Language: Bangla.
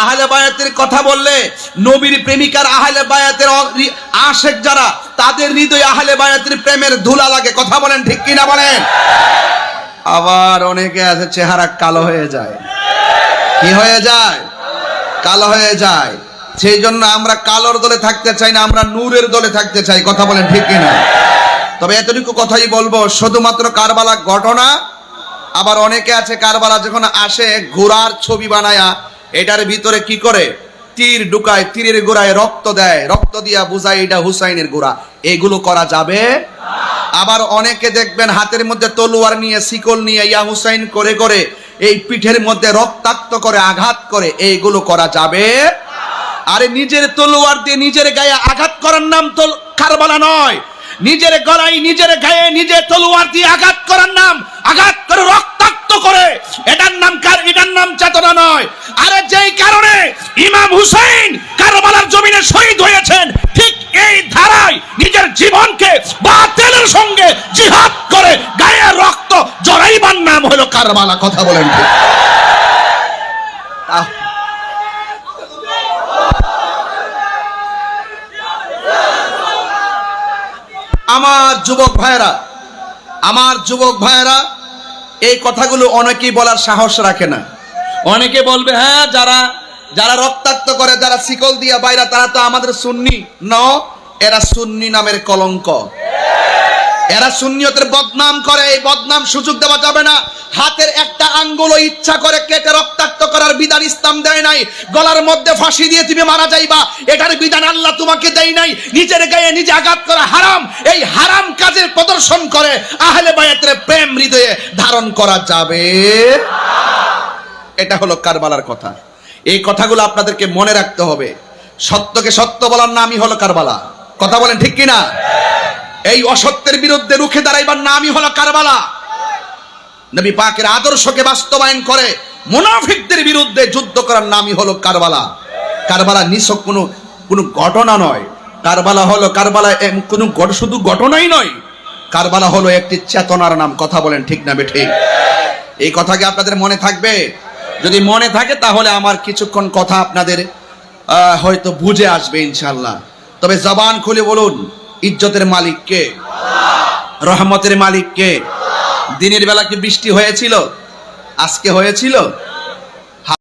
আহলে বায়াতের কথা বললে নবীর প্রেমিকার আহলে বায়াতের আশেক যারা, তাদের হৃদয়ে আহলে বায়াতের প্রেমের ধুলা লাগে। কথা বলেন ঠিক কিনা বলেন? আবার অনেকে আছে চেহারা কালো হয়ে যায়। কি হয়ে যায়? কালো হয়ে যায়। সেই জন্য আমরা কালোর দলে থাকতে চাই না, আমরা নূরের দলে থাকতে চাই। কথা বলেন ঠিক কিনা? তবে এতটুকু কথাই বলবো, শুধুমাত্র কারবালা ঘটনা। আবার অনেকে আছে কারবালা যখন আসে ঘোড়ার ছবি বানায়া এটার ভিতরে কি করে, তীর ঢুকায়, তীরের গোড়ায় রক্ত দেয়, রক্ত দিয়া বুঝায় এটা হুসাইনের গোড়া। এগুলো করা যাবে। আবার অনেকে দেখবেন হাতের মধ্যে তলোয়ার নিয়ে, শিকল নিয়ে ইয়া হুসাইন করে করে এই পিঠের মধ্যে রক্তাক্ত করে আঘাত করে। এইগুলো করা যাবে। আরে নিজের তলোয়ার দিয়ে নিজের গায়ে আঘাত করার নাম তো কারবালা নয়। নিজের গলায়, নিজের গায়ে নিজে তলোয়ার দিয়ে আঘাত করার নাম, আঘাত করে রক্তাক্ত করে, এটার নাম চেতনা নয়। আরে যেই কারণে ইমাম হুসাইন কারবালার জমিনে শহীদ হয়েছেন, ঠিক এই ধারায় নিজের জীবনকে বাতিলের সঙ্গে জিহাদ করে গায়ে রক্ত জড়াইবার নাম হলো কারবালা। কথা বলেন ঠিক? আমার যুবক ভাইয়েরা এই কথাগুলো অনেকেই বলার সাহস রাখে না। অনেকে বলবে হ্যাঁ, যারা রক্তাক্ত করে, যারা শিকল দিয়া বাইরা, তারা তো আমাদের সুন্নি। ন, এরা সুন্নি নামের কলঙ্ক। এরা সুন্নিয়তের বদনাম করে। এই বদনাম সুযোগ দেওয়া যাবে না। হাতের একটা আঙ্গুলও ইচ্ছা করে কেটে রক্তাক্ত করার বিধান ইসলাম দেয় নাই। গলার মধ্যে ফাঁসি দিয়ে তুমি মারা যাইবা, এটার বিধান আল্লাহ তোমাকে দেয় নাই। নিজের গায়ে নিজে আঘাত করা হারাম। এই হারাম কাজের প্রদর্শন করে আহলে বায়াতের প্রেম হৃদয়ে ধারণ করা যাবে। এটা হলো কারবালার কথা। এই কথাগুলো আপনাদেরকে মনে রাখতে হবে। সত্যকে সত্য বলার নামই হলো কারবালা। কথা বলেন ঠিক কিনা? এই অসত্যের বিরুদ্ধে রুখে দাঁড়াইবার নামই হলো কারবালা। নবী পাকের আদর্শকে বাস্তবায়ন করে মুনাফিকদের বিরুদ্ধে যুদ্ধ করার নামই হলো কারবালা। কারবালা নিছক কোনো ঘটনা নয়। কারবালা হলো শুধু ঘটনাই নয়, কারবালা হলো একটি চেতনার নাম। কথা বলেন ঠিক না বেঠিক? এই কথা কি আপনাদের মনে থাকবে? যদি মনে থাকে তাহলে আমার কিছুক্ষণ কথা আপনাদের হয়তো বুঝে আসবে ইনশাআল্লাহ। তবে জবান খুলে বলুন, ইজ্জতের মালিক কে? রহমতের মালিক কে? দিনের বেলা কি বৃষ্টি হয়েছিল? আজকে হয়েছিল?